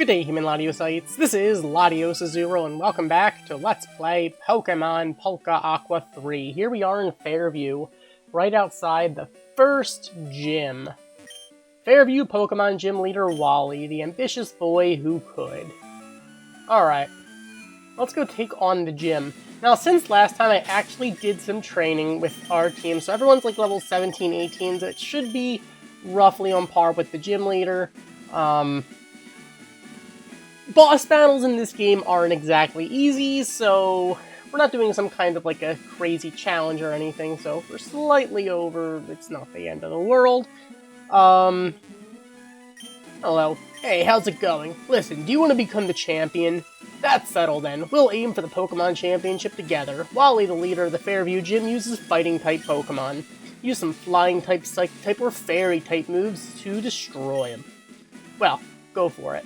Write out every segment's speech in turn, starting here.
Good day, human Latiosites. This is LatiosAzurill, and welcome back to Let's Play Pokemon Polka Aqua 3. Here we are in Fairview, right outside the first gym. Fairview Pokemon Gym Leader Wally, the ambitious boy who could. Alright, let's go take on the gym. Now, since last time, I actually did some training with our team, so everyone's like level 17, 18, so it should be roughly on par with the gym leader. Boss battles in this game aren't exactly easy, so we're not doing some kind of like a crazy challenge or anything, so if we're slightly over, it's not the end of the world. Hello. Hey, how's it going? Listen, do you want to become the champion? That's settled then. We'll aim for the Pokemon Championship together. Wally, the leader of the Fairview Gym, uses fighting-type Pokemon. Use some flying-type, psychic-type, or fairy-type moves to destroy him. Well, go for it.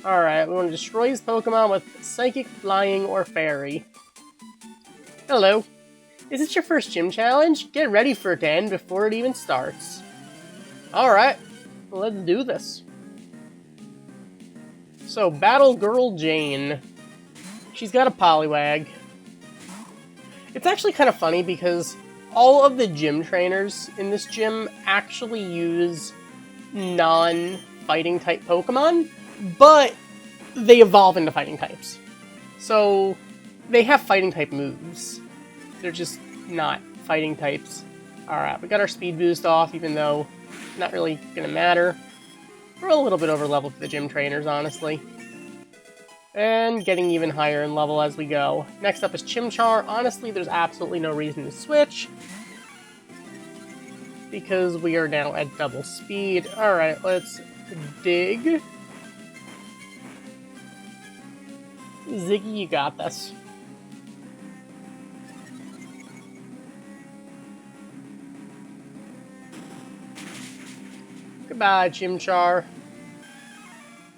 Alright, we want to destroy his Pokemon with Psychic, Flying, or Fairy. Hello. Is this your first gym challenge? Get ready for it to end before it even starts. Alright, let's do this. So, Battle Girl Jane. She's got a Poliwag. It's actually kind of funny because all of the gym trainers in this gym actually use non-fighting type Pokemon, but they evolve into fighting types. So, they have fighting type moves. They're just not fighting types. Alright, we got our speed boost off, even though it's not really gonna matter. We're a little bit over level for the gym trainers, honestly. And getting even higher in level as we go. Next up is Chimchar. Honestly, there's absolutely no reason to switch, because we are now at double speed. Alright, let's dig. Ziggy, you got this. Goodbye, Chimchar.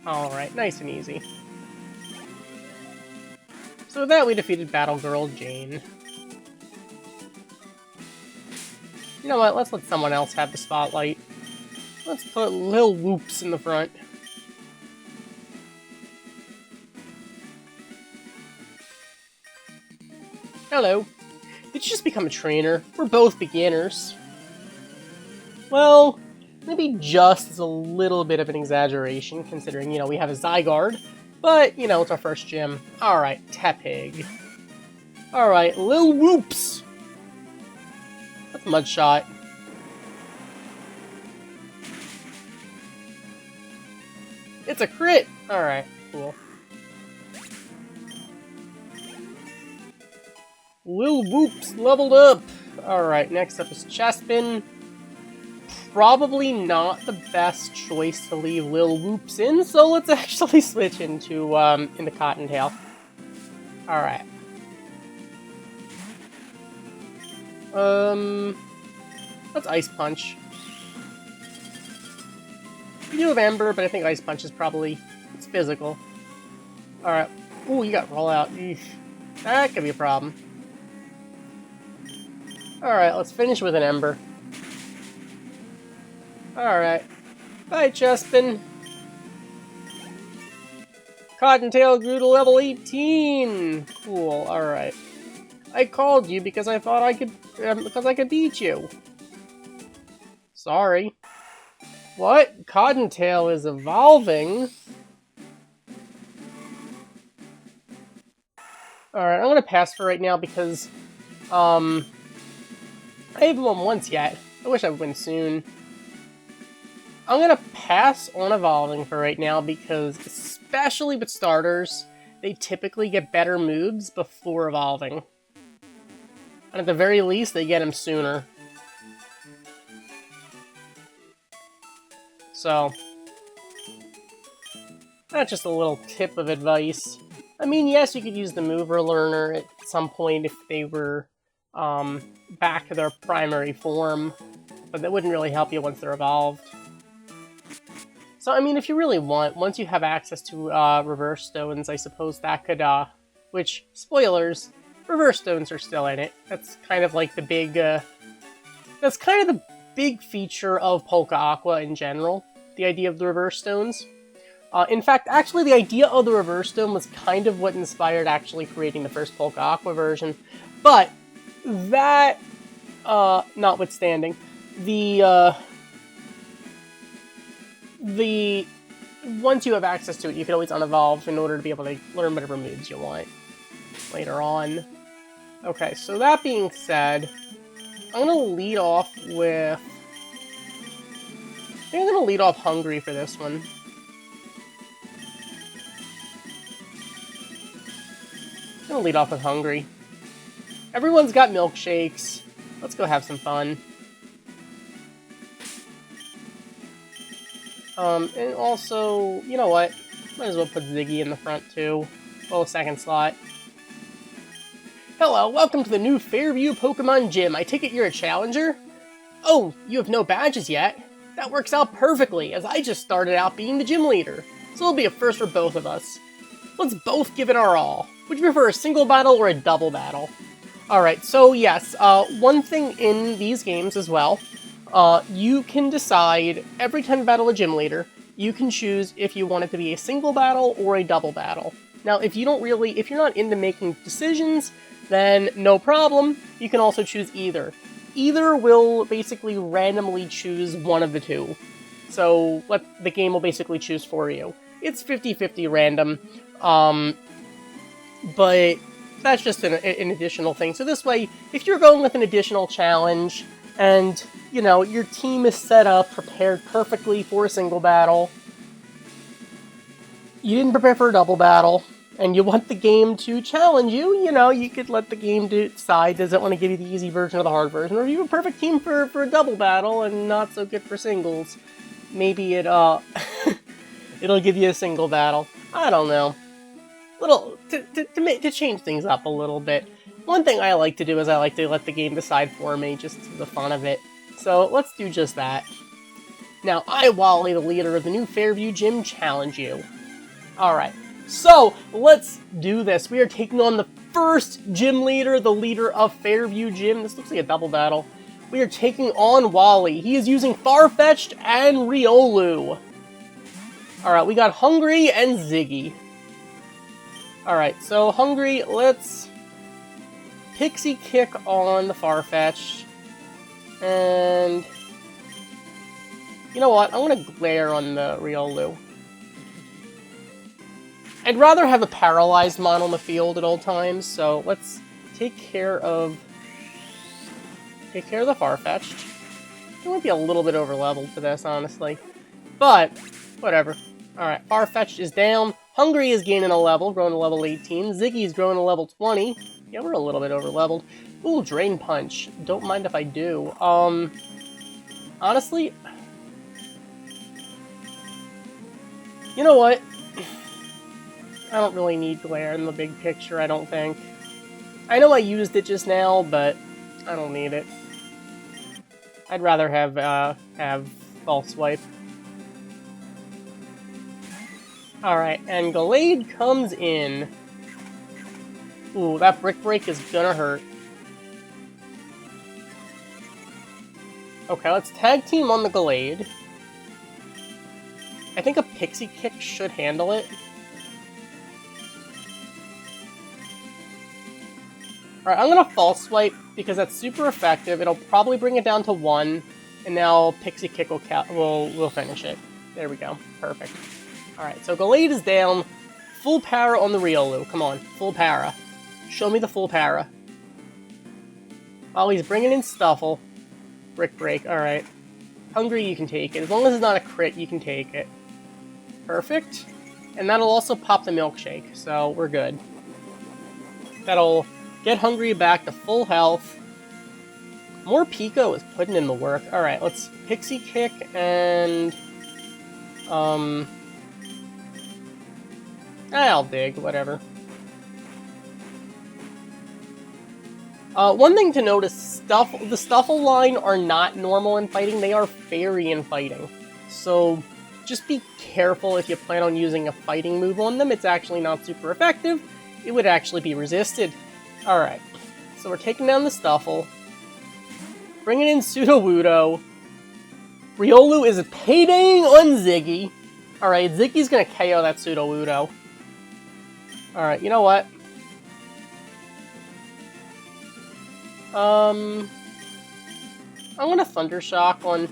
Alright, nice and easy. So with that, we defeated Battle Girl Jane. You know what, let's let someone else have the spotlight. Let's put Lil Whoops in the front. Hello. Did you just become a trainer? We're both beginners. Well, maybe just is a little bit of an exaggeration, considering, you know, we have a Zygarde. But, you know, it's our first gym. Alright, Tepig. Alright, Lil Whoops! That's a Mudshot. It's a crit! Alright, cool. Lil Whoops leveled up! Alright, next up is Chespin. Probably not the best choice to leave Lil Whoops in, so let's actually switch into Cottontail. Alright. Let's Ice Punch. We do have Ember, but I think Ice Punch is probably... it's physical. Alright. Ooh, you got Rollout. Eesh. That could be a problem. Alright, let's finish with an Ember. Alright. Bye, Chespin. Cottontail grew to level 18! Cool, alright. I called you because I thought I could beat you. Sorry. What? Cottontail is evolving? Alright, I'm gonna pass for right now because, I haven't won once yet. I wish I would win soon. I'm gonna pass on evolving for right now because, especially with starters, they typically get better moves before evolving. And at the very least, they get them sooner. So, that's just a little tip of advice. I mean, yes, you could use the Mover Learner at some point if they were back to their primary form, but that wouldn't really help you once they're evolved. So, I mean, if you really want, once you have access to Reverse Stones, I suppose that could, which, spoilers, Reverse Stones are still in it. That's kind of like the big, that's kind of the big feature of Polka Aqua in general, the idea of the Reverse Stones. In fact, actually, the idea of the reverse dome was kind of what inspired actually creating the first Polka Aqua version. But that notwithstanding, the once you have access to it, you can always unevolve in order to be able to learn whatever moves you want later on. Okay, so that being said, I'm gonna lead off with... I think I'm gonna lead off Hungry for this one. I'm gonna lead off with Hungry. Everyone's got milkshakes. Let's go have some fun. And also, you know what? Might as well put Ziggy in the front, too. Oh, second slot. Hello, welcome to the new Fairview Pokemon Gym. I take it you're a challenger? Oh, you have no badges yet? That works out perfectly, as I just started out being the gym leader. So it'll be a first for both of us. Let's both give it our all. Would you prefer a single battle or a double battle? Alright, so yes, one thing in these games as well, you can decide, every time you battle a gym leader, you can choose if you want it to be a single battle or a double battle. Now, if you're not into making decisions, then no problem, you can also choose either. Either will basically randomly choose one of the two. So, the game will basically choose for you. It's 50-50 random, but that's just an additional thing. So this way, if you're going with an additional challenge, and, you know, your team is set up, prepared perfectly for a single battle, you didn't prepare for a double battle, and you want the game to challenge you, you know, you could let the game decide, does it want to give you the easy version or the hard version, or you have a perfect team for a double battle and not so good for singles. Maybe it'll give you a single battle. I don't know. To change things up a little bit. One thing I like to do is I like to let the game decide for me, just for the fun of it. So let's do just that. Now, I, Wally, the leader of the new Fairview Gym, challenge you. Alright, so let's do this. We are taking on the first gym leader, the leader of Fairview Gym. This looks like a double battle. We are taking on Wally. He is using Farfetch'd and Riolu. Alright, we got Hungry and Ziggy. Alright, so Hungry, let's Pixie Kick on the Farfetch'd. And you know what? I'm gonna Glare on the Riolu. I'd rather have a paralyzed mon on the field at all times, so let's take care of the Farfetch'd. It might be a little bit over-leveled for this, honestly. But, whatever. Alright, Farfetch'd is down. Hungry is gaining a level, growing to level 18. Ziggy's growing to level 20. Yeah, we're a little bit over-leveled. Ooh, Drain Punch. Don't mind if I do. Honestly, you know what? I don't really need Glare in the big picture, I don't think. I know I used it just now, but I don't need it. I'd rather have False Swipe. Alright, and Gallade comes in. Ooh, that Brick Break is gonna hurt. Okay, let's tag team on the Gallade. I think a Pixie Kick should handle it. Alright, I'm gonna False Swipe because that's super effective. It'll probably bring it down to 1, and now Pixie Kick will finish it. There we go. Perfect. Alright, so Gallade is down. Full para on the Riolu. Come on, full para. Show me the full para. Oh, he's bringing in Stuffle. Brick Break, alright. Hungry, you can take it. As long as it's not a crit, you can take it. Perfect. And that'll also pop the Milkshake, so we're good. That'll get Hungry back to full health. More Pico is putting in the work. Alright, let's Pixie Kick and... I'll dig, whatever. One thing to notice, the Stuffle line are not normal in fighting, they are fairy in fighting. So, just be careful if you plan on using a fighting move on them, it's actually not super effective. It would actually be resisted. Alright, so we're taking down the Stuffle. Bringing in Sudowoodo. Riolu is paydaying on Ziggy. Alright, Ziggy's gonna KO that Sudowoodo. Alright, you know what? I'm gonna Thunder Shock on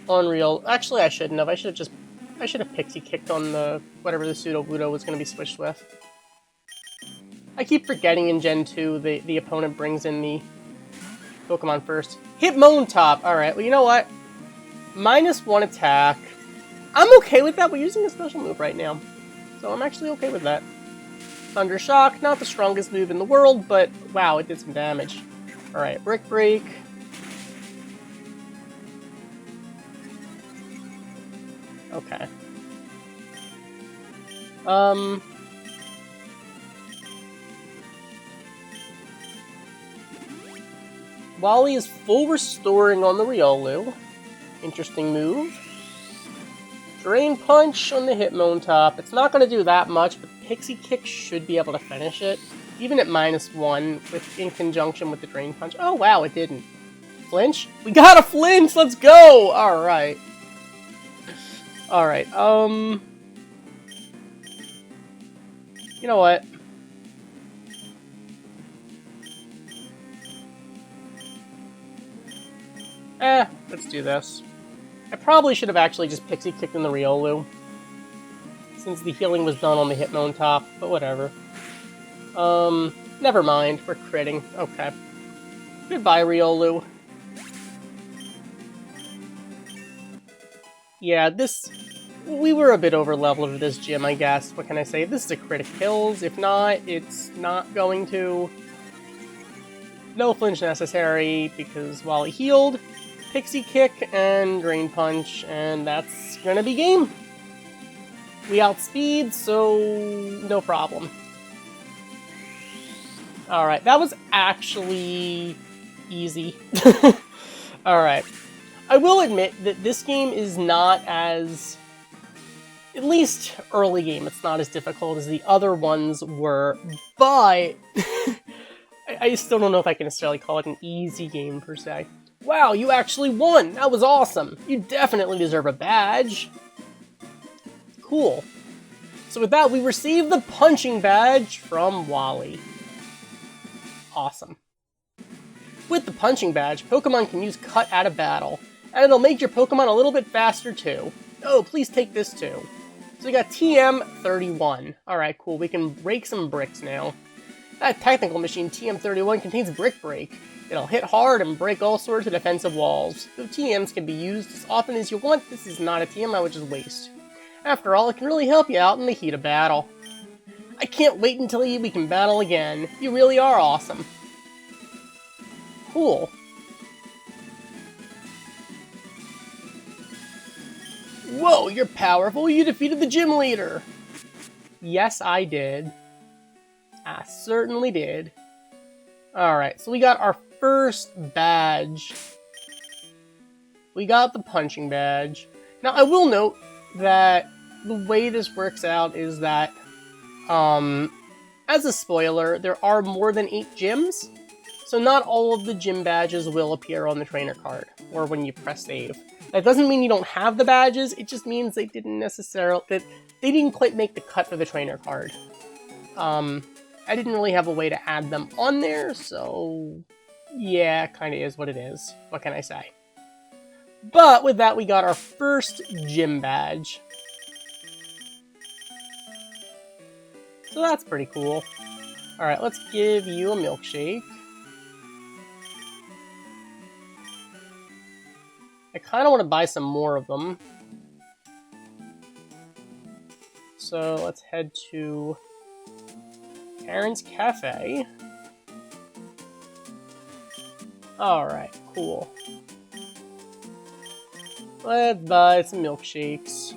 Real. Actually, I shouldn't have. I should have Pixie Kicked on the whatever the Sudowoodo was gonna be switched with. I keep forgetting in Gen 2 the opponent brings in the Pokemon first. Hitmontop! Alright, well you know what? -1 attack. I'm okay with that. We're using a special move right now. So I'm actually okay with that. Thunder Shock, not the strongest move in the world, but wow, it did some damage. Alright, Brick Break. Okay. Wally is full restoring on the Riolu. Interesting move. Drain Punch on the Hitmontop. It's not going to do that much, but Pixie Kick should be able to finish it. Even at -1, in conjunction with the Drain Punch. Oh wow, it didn't. Flinch? We got a flinch! Let's go! Alright. Alright, you know what? Let's do this. I probably should have actually just Pixie Kicked in the Riolu, since the healing was done on the Hitmontop, but whatever. Never mind, we're critting. Okay. Goodbye, Riolu. Yeah, we were a bit over-leveled for this gym, I guess. What can I say? This is a crit kills. If not, it's not going to. No flinch necessary, because while he healed, Pixie Kick and Drain Punch, and that's gonna be game. We outspeed, so no problem. Alright, that was actually easy. Alright. I will admit that this game is not as... At least early game, it's not as difficult as the other ones were, but... I still don't know if I can necessarily call it an easy game, per se. Wow, you actually won! That was awesome! You definitely deserve a badge. Cool. So with that, we received the punching badge from Wally. Awesome. With the punching badge, Pokemon can use Cut out of battle, and it'll make your Pokemon a little bit faster too. Oh, please take this too. So we got TM31. Alright, cool, we can break some bricks now. That technical machine, TM31, contains Brick Break. It'll hit hard and break all sorts of defensive walls. Though TMs can be used as often as you want, this is not a TM I would just waste. After all, it can really help you out in the heat of battle. I can't wait until we can battle again. You really are awesome. Cool. Whoa, you're powerful! You defeated the gym leader! Yes, I did. I certainly did. Alright, so we got our first badge. We got the punching badge. Now, I will note that the way this works out is that, as a spoiler, there are more than 8 gyms, so not all of the gym badges will appear on the trainer card, or when you press save. That doesn't mean you don't have the badges, it just means they didn't quite make the cut for the trainer card. I didn't really have a way to add them on there, so yeah, kinda is what it is. What can I say? But with that, we got our first gym badge. So that's pretty cool. Alright, let's give you a milkshake. I kinda want to buy some more of them. So let's head to Karen's Cafe. Alright, cool. Let's buy some milkshakes.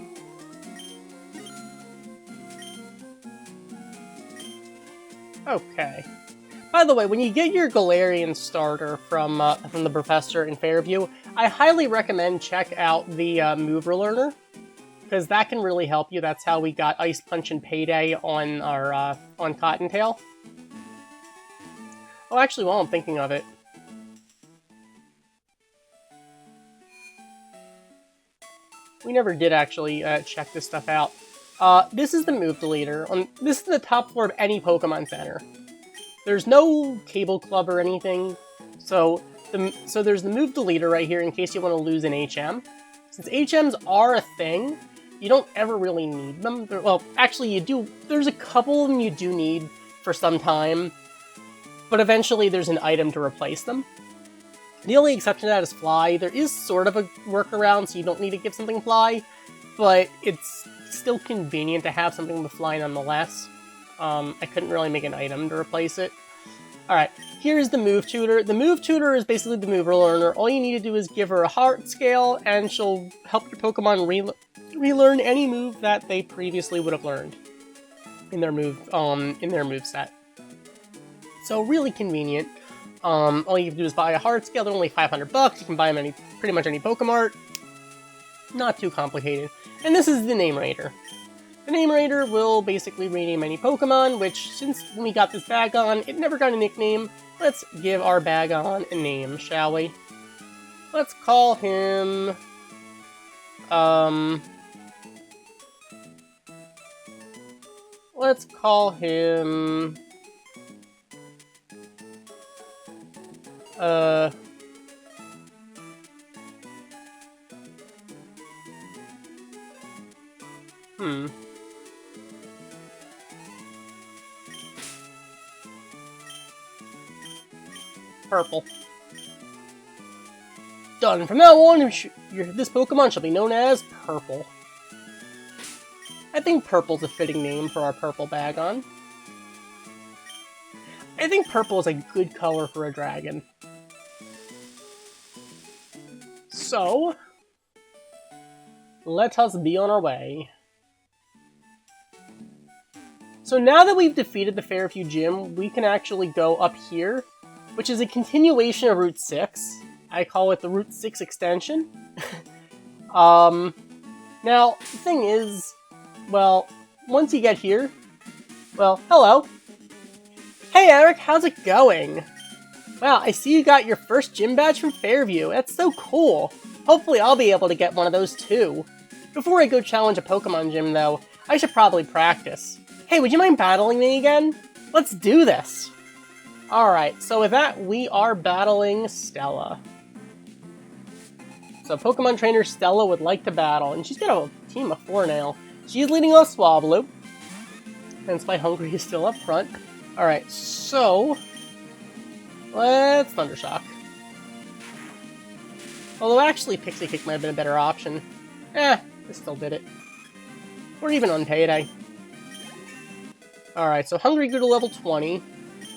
Okay. By the way, when you get your Galarian starter from the professor in Fairview, I highly recommend check out the Move Relearner, because that can really help you. That's how we got Ice Punch and Payday on our on Cottontail. Oh, actually, while I'm thinking of it, We never did actually check this stuff out. This is the move deleter. This is the top floor of any Pokemon Center. There's no cable club or anything, so there's the move deleter right here in case you want to lose an HM. Since HMs are a thing, you don't ever really need them. Well, actually you do. There's a couple of them you do need for some time, but eventually there's an item to replace them. The only exception to that is fly. There is sort of a workaround, so you don't need to give something fly, but it's still convenient to have something with fly nonetheless. I couldn't really make an item to replace it. Alright, here's the move tutor. The move tutor is basically the mover learner. All you need to do is give her a heart scale, and she'll help your Pokemon relearn any move that they previously would have learned in their move set. So really convenient. All you have to do is buy a heart scale. They're only $500. You can buy them pretty much any Pokemart. Not too complicated. And this is the Name Rater. The Name Rater will basically rename any Pokemon, which, since we got this Bagon, it never got a nickname. Let's give our Bagon a name, shall we? Let's call him... Let's call him... Purple. Done. From now on, this Pokemon shall be known as Purple. I think Purple's a fitting name for our Purple Bagon. I think purple is a good color for a dragon. So, let us be on our way. So now that we've defeated the Fairview Gym, we can actually go up here, which is a continuation of Route 6. I call it the Route 6 extension. Now, the thing is, well, once you get here, well, hello. Hey Eric, how's it going? Wow, I see you got your first gym badge from Fairview. That's so cool. Hopefully I'll be able to get one of those too. Before I go challenge a Pokemon gym though, I should probably practice. Hey, would you mind battling me again? Let's do this! Alright, so with that, we are battling Stella. So Pokemon Trainer Stella would like to battle, and she's got a team of 4 now. She's leading off Swablu, hence why Hungry is still up front. Alright, so... let's Thundershock. Although actually Pixie Kick might have been a better option. I still did it. Or even on Payday. Alright, so Hungry grew to level 20.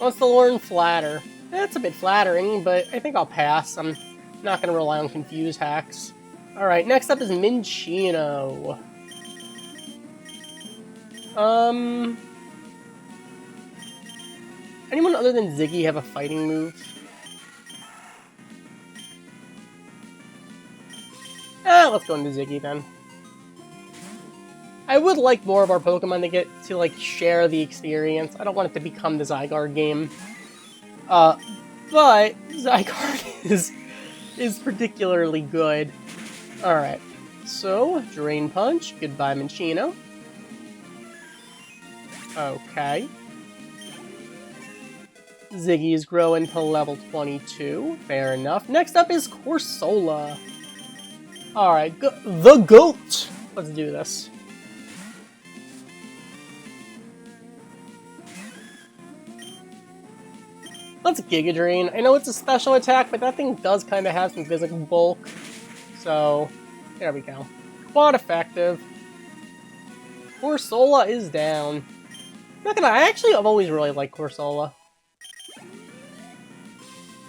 Wants to learn Flatter. That's a bit flattering, but I think I'll pass. I'm not going to rely on Confuse hacks. Alright, next up is Minccino. Anyone other than Ziggy have a fighting move? Let's go into Ziggy then. I would like more of our Pokemon to get to, like, share the experience. I don't want it to become the Zygarde game. But Zygarde is particularly good. Alright, so, Drain Punch. Goodbye, Minccino. Okay. Ziggy is growing to level 22. Fair enough. Next up is Corsola. Alright, the GOAT! Let's do this. Let's Giga Drain. I know it's a special attack, but that thing does kind of have some physical bulk. So, there we go. Quad effective. Corsola is down. Not gonna lie, I've always really liked Corsola.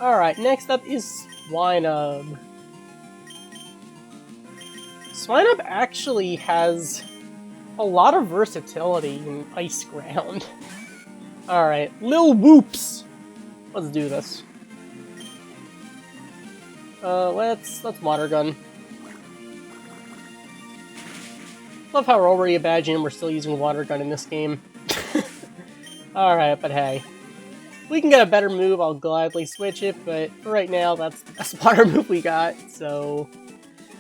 Alright, next up is Swinub. Swinub actually has a lot of versatility in Ice Ground. Alright, Lil Whoops! Let's do this. Let's Water Gun. Love how we're already a bad gym, we're still using Water Gun in this game. Alright, but hey. If we can get a better move, I'll gladly switch it, but for right now, that's the best water move we got, so...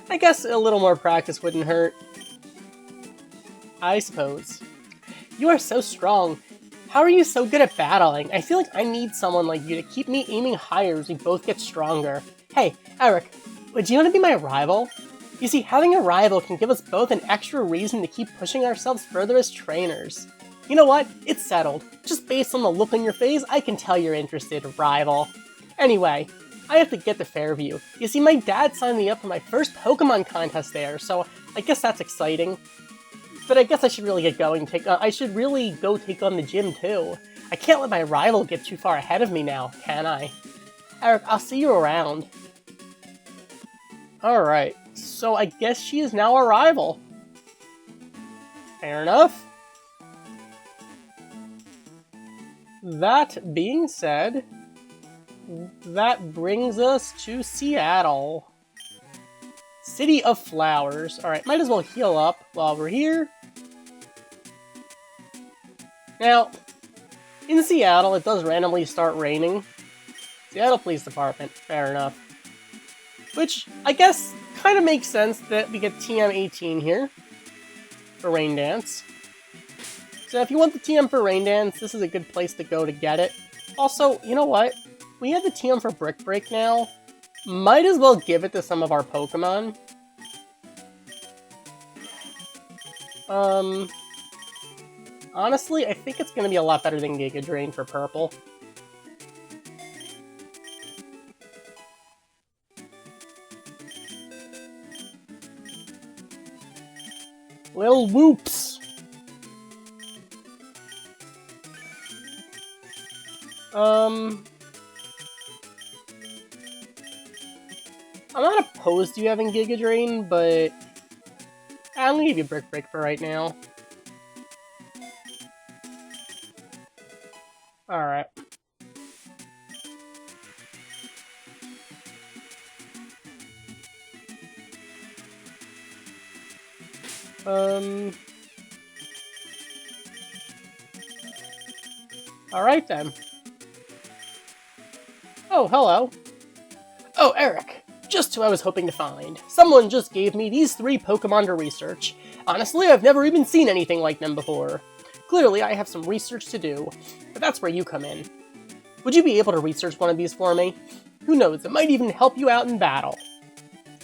I guess a little more practice wouldn't hurt. I suppose. You are so strong. How are you so good at battling? I feel like I need someone like you to keep me aiming higher as we both get stronger. Hey, Eric, would you want to be my rival? You see, having a rival can give us both an extra reason to keep pushing ourselves further as trainers. You know what? It's settled. Just based on the look on your face, I can tell you're interested, rival. Anyway, I have to get to Fairview. You see, my dad signed me up for my first Pokemon contest there, so I guess that's exciting. But I guess I should really get going. I should really go take on the gym, too. I can't let my rival get too far ahead of me now, can I? Eric, I'll see you around. Alright, so I guess she is now a rival. Fair enough. That being said, that brings us to Seattle. City of Flowers. Alright, might as well heal up while we're here. Now, in Seattle, it does randomly start raining. Seattle Police Department, fair enough. Which, I guess, kind of makes sense that we get TM18 here for Rain Dance. So if you want the TM for Rain Dance, this is a good place to go to get it. Also, you know what? We have the TM for Brick Break now. Might as well give it to some of our Pokemon. Honestly, I think it's going to be a lot better than Giga Drain for Purple. Well, whoops! I'm not opposed to you having Giga Drain, but I'm gonna give you Brick Break for right now. Alright. Alright then. Oh, hello. Oh, Eric. Just who I was hoping to find. Someone just gave me these 3 Pokemon to research. Honestly, I've never even seen anything like them before. Clearly, I have some research to do, but that's where you come in. Would you be able to research one of these for me? Who knows, it might even help you out in battle.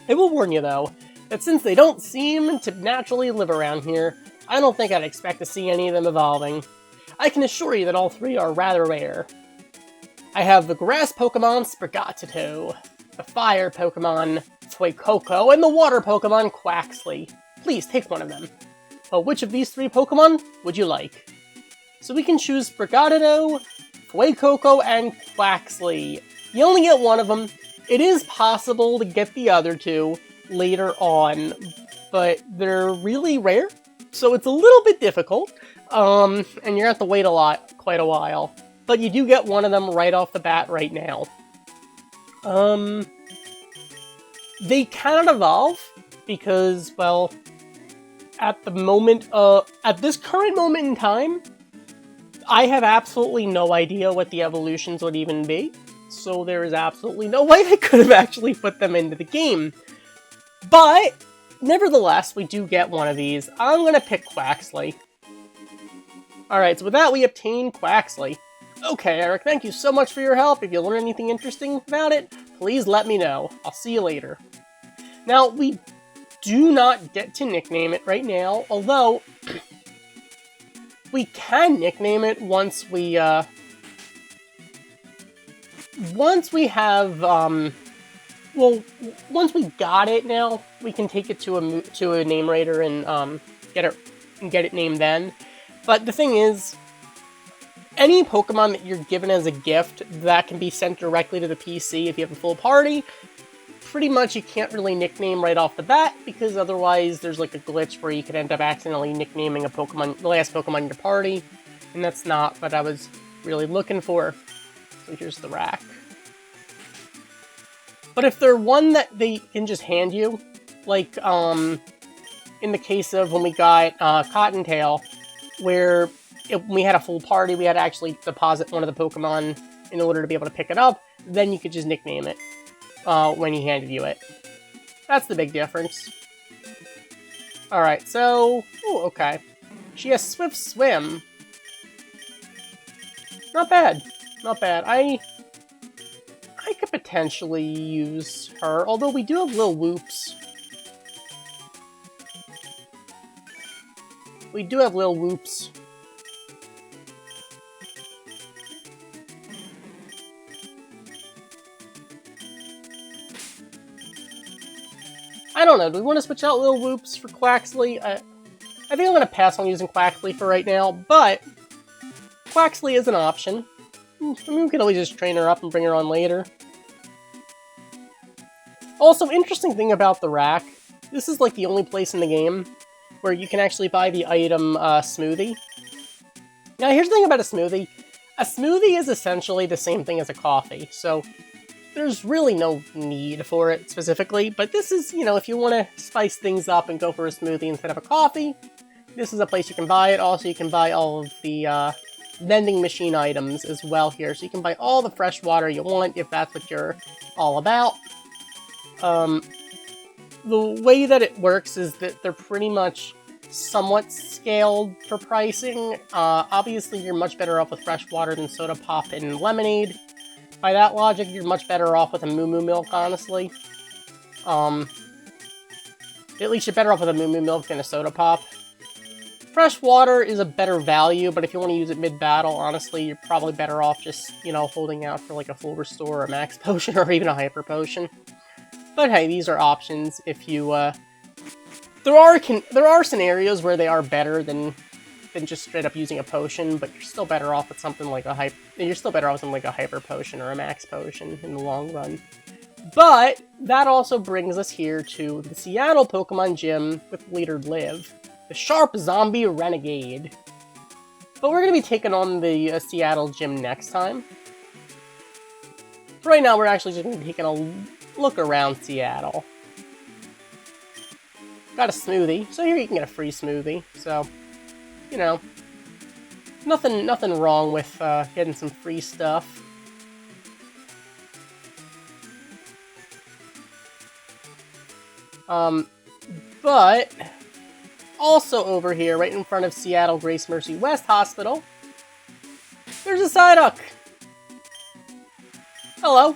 I will warn you, though, that since they don't seem to naturally live around here, I don't think I'd expect to see any of them evolving. I can assure you that all 3 are rather rare. I have the grass Pokemon Sprigatito, the fire Pokemon Fuecoco, and the water Pokemon Quaxly. Please take one of them. Well, which of these 3 Pokemon would you like? So we can choose Sprigatito, Fuecoco, and Quaxly. You only get one of them. It is possible to get the other 2 later on, but they're really rare, so it's a little bit difficult, and you're gonna have to wait quite a while. But you do get one of them right off the bat right now. They cannot evolve, because, well, at this current moment in time, I have absolutely no idea what the evolutions would even be, so there is absolutely no way I could have actually put them into the game. But, nevertheless, we do get one of these. I'm gonna pick Quaxly. Alright, so with that, we obtain Quaxly. Okay, Eric, thank you so much for your help. If you learn anything interesting about it, please let me know. I'll see you later. Now, we do not get to nickname it right now, although we can nickname it once we have, once we got it now, we can take it to a name rater and get it named then. But the thing is, any Pokemon that you're given as a gift that can be sent directly to the PC if you have a full party, pretty much you can't really nickname right off the bat, because otherwise there's like a glitch where you could end up accidentally nicknaming a Pokemon, the last Pokemon in your party, and that's not what I was really looking for. So here's the rack. But if they're one that they can just hand you, like in the case of when we got Cottontail, where if we had a full party, we had to actually deposit one of the Pokemon in order to be able to pick it up, then you could just nickname it when he handed you it. That's the big difference. Alright, so... Ooh, okay. She has Swift Swim. Not bad. Not bad. I could potentially use her, although we do have Lil Whoops. We do have Lil Whoops. I don't know, do we want to switch out Lil Whoops for Quaxley? I think I'm going to pass on using Quaxley for right now, but Quaxley is an option. I mean, we could always just train her up and bring her on later. Also, interesting thing about the rack, this is like the only place in the game where you can actually buy the item smoothie. Now, here's the thing about a smoothie. A smoothie is essentially the same thing as a coffee, so there's really no need for it specifically, but this is, you know, if you want to spice things up and go for a smoothie instead of a coffee, this is a place you can buy it. Also, you can buy all of the vending machine items as well here, so you can buy all the fresh water you want if that's what you're all about. The way that it works is that they're pretty much somewhat scaled for pricing. Obviously, you're much better off with fresh water than soda pop and lemonade. By that logic, you're much better off with a Moo Moo milk, honestly. At least you're better off with a Moo Moo milk than a soda pop. Fresh water is a better value, but if you want to use it mid-battle, honestly, you're probably better off just, you know, holding out for like a full restore or a max potion or even a hyper potion. But hey, these are options if you, there are scenarios where they are better than just straight up using a potion, but you're still better off with something like a hyper potion or a max potion in the long run. But that also brings us here to the Seattle Pokemon Gym with leader Liv, the Sharp Zombie Renegade. But we're going to be taking on the Seattle Gym next time. For right now, we're actually just going to be taking a look around Seattle. Got a smoothie, so here you can get a free smoothie, so, you know, nothing wrong with getting some free stuff. But also over here, right in front of Seattle Grace Mercy West Hospital, there's a Psyduck. Hello.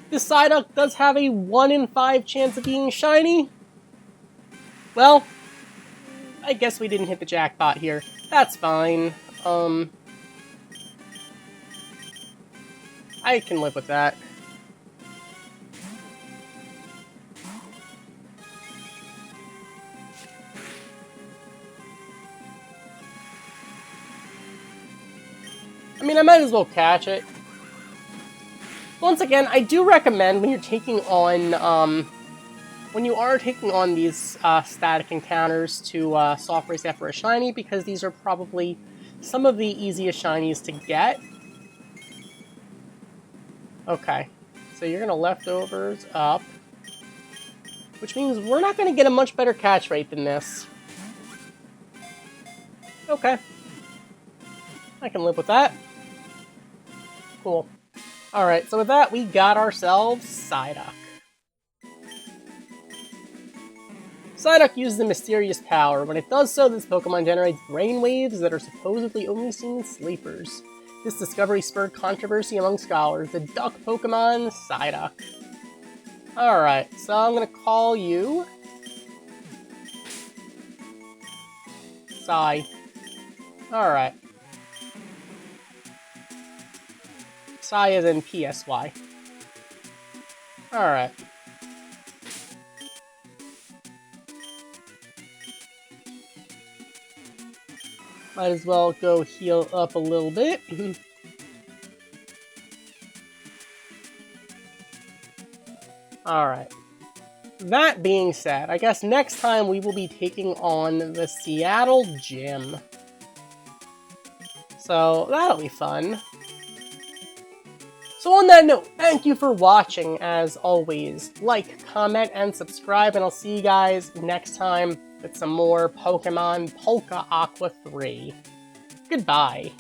This Psyduck does have a 1 in 5 chance of being shiny. Well, I guess we didn't hit the jackpot here. That's fine. I can live with that. I mean, I might as well catch it. Once again, I do recommend when you're taking on, when you are taking on these static encounters to soft race after a shiny, because these are probably some of the easiest shinies to get. Okay, so you're gonna leftovers up, which means we're not gonna get a much better catch rate than this. Okay, I can live with that. Cool. Alright, so with that, we got ourselves Psyduck. Psyduck uses a mysterious power. When it does so, this Pokemon generates brainwaves that are supposedly only seen in sleepers. This discovery spurred controversy among scholars. The duck Pokemon, Psyduck. Alright, so I'm gonna call you Psy. Alright. Psy is in PSY. Alright. Might as well go heal up a little bit. Alright. That being said, I guess next time we will be taking on the Seattle Gym. So, that'll be fun. So on that note, thank you for watching, as always. Like, comment, and subscribe, and I'll see you guys next time with some more Pokemon Polka Aqua 3. Goodbye.